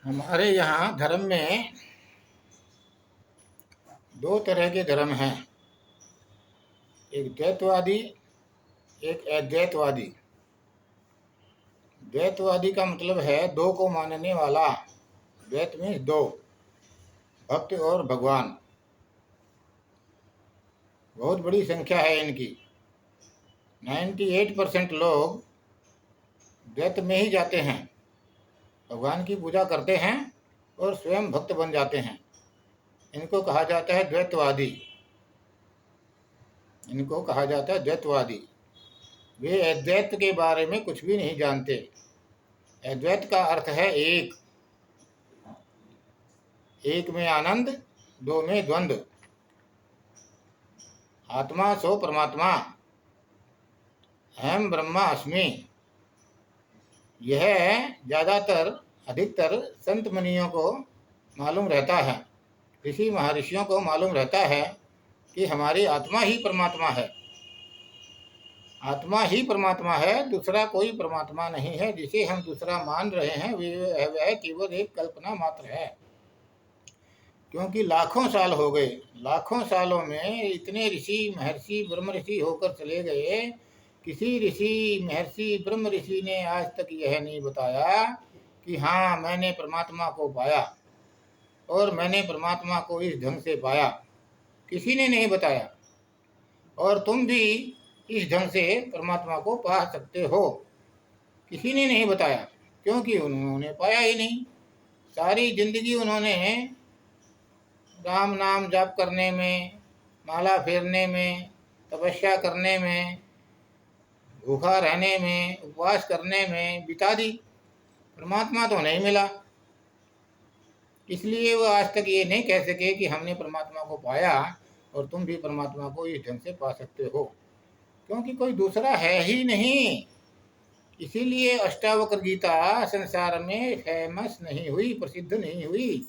हमारे यहाँ धर्म में दो तरह के धर्म हैं, एक द्वैतवादी, एक अद्वैतवादी। द्वैतवादी का मतलब है दो को मानने वाला। द्वैत मीन्स दो, भक्त और भगवान। बहुत बड़ी संख्या है इनकी। 98% लोग द्वैत में ही जाते हैं, भगवान की पूजा करते हैं और स्वयं भक्त बन जाते हैं। इनको कहा जाता है द्वैतवादी। इनको कहा जाता है द्वैतवादी। वे अद्वैत के बारे में कुछ भी नहीं जानते। अद्वैत का अर्थ है एक, एक में आनंद, दो में द्वंद्व। आत्मा सो परमात्मा, अहम ब्रह्मा अस्मि। यह ज़्यादातर अधिकतर संत मुनियों को मालूम रहता है, ऋषि महर्षियों को मालूम रहता है कि हमारी आत्मा ही परमात्मा है। आत्मा ही परमात्मा है, दूसरा कोई परमात्मा नहीं है। जिसे हम दूसरा मान रहे हैं वह केवल एक कल्पना मात्र है। क्योंकि लाखों साल हो गए, लाखों सालों में इतने ऋषि महर्षि ब्रह्म ऋषि होकर चले गए। किसी ऋषि महर्षि ब्रह्म ऋषि ने आज तक यह नहीं बताया कि हाँ मैंने परमात्मा को पाया और मैंने परमात्मा को इस ढंग से पाया। किसी ने नहीं बताया। और तुम भी इस ढंग से परमात्मा को पा सकते हो, किसी ने नहीं बताया, क्योंकि उन्होंने पाया ही नहीं। सारी जिंदगी उन्होंने राम नाम जाप करने में, माला फेरने में, तपस्या करने में, भूखा रहने में, उपवास करने में बिता दी। परमात्मा तो नहीं मिला। इसलिए वो आज तक ये नहीं कह सके कि हमने परमात्मा को पाया और तुम भी परमात्मा को इस ढंग से पा सकते हो, क्योंकि कोई दूसरा है ही नहीं। इसीलिए अष्टावक्र गीता संसार में फेमस नहीं हुई, प्रसिद्ध नहीं हुई।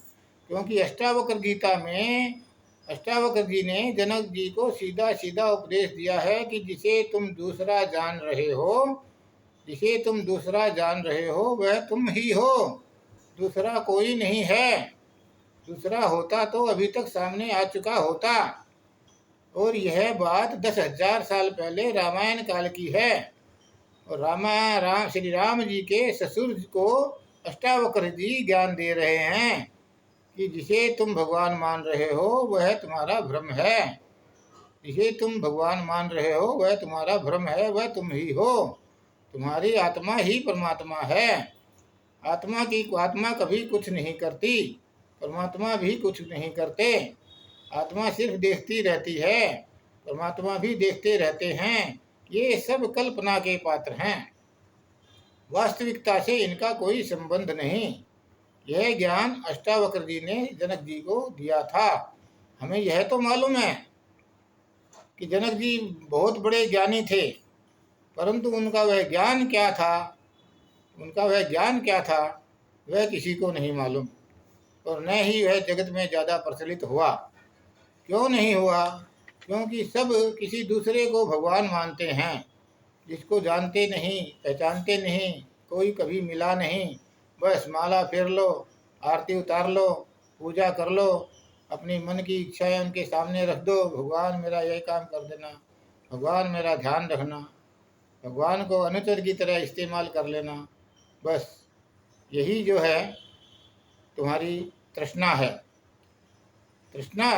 क्योंकि अष्टावक्र गीता में अष्टावक्र जी ने जनक जी को सीधा सीधा उपदेश दिया है कि जिसे तुम दूसरा जान रहे हो, जिसे तुम दूसरा जान रहे हो वह तुम ही हो, दूसरा कोई नहीं है। दूसरा होता तो अभी तक सामने आ चुका होता। और यह बात 10,000 साल पहले रामायण काल की है। और श्री राम जी के ससुर को अष्टावक्र जी ज्ञान दे रहे हैं कि जिसे तुम भगवान मान रहे हो वह तुम्हारा भ्रम है। जिसे तुम भगवान मान रहे हो वह तुम्हारा भ्रम है, वह तुम ही हो। तुम्हारी आत्मा ही परमात्मा है। आत्मा कभी कुछ नहीं करती, परमात्मा भी कुछ नहीं करते। आत्मा सिर्फ देखती रहती है, परमात्मा भी देखते रहते हैं। ये सब कल्पना के पात्र हैं, वास्तविकता से इनका कोई संबंध नहीं। यह ज्ञान अष्टावक्र जी ने जनक जी को दिया था। हमें यह तो मालूम है कि जनक जी बहुत बड़े ज्ञानी थे, परंतु उनका वह ज्ञान क्या था, वह किसी को नहीं मालूम। और न ही वह जगत में ज़्यादा प्रचलित हुआ। क्यों नहीं हुआ? क्योंकि सब किसी दूसरे को भगवान मानते हैं, जिसको जानते नहीं, पहचानते नहीं, कोई कभी मिला नहीं। बस माला फेर लो, आरती उतार लो, पूजा कर लो, अपनी मन की इच्छाएं उनके सामने रख दो। भगवान मेरा यह काम कर देना, भगवान मेरा ध्यान रखना, भगवान को अनुचर की तरह इस्तेमाल कर लेना। बस यही जो है तुम्हारी तृष्णा है।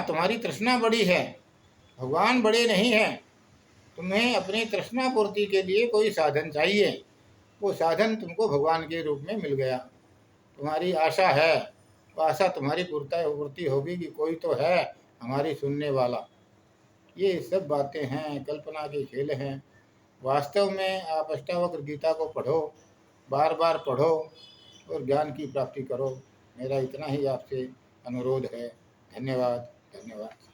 तुम्हारी तृष्णा बड़ी है, भगवान बड़े नहीं हैं। तुम्हें अपनी तृष्णा पूर्ति के लिए कोई साधन चाहिए। वो साधन तुमको भगवान के रूप में मिल गया। तुम्हारी आशा है, वो आशा तुम्हारी पूर्ति होगी कि कोई तो है हमारी सुनने वाला। ये सब बातें हैं, कल्पना के खेल हैं। वास्तव में आप अष्टावक्र गीता को पढ़ो, बार बार पढ़ो और ज्ञान की प्राप्ति करो। मेरा इतना ही आपसे अनुरोध है। धन्यवाद, धन्यवाद।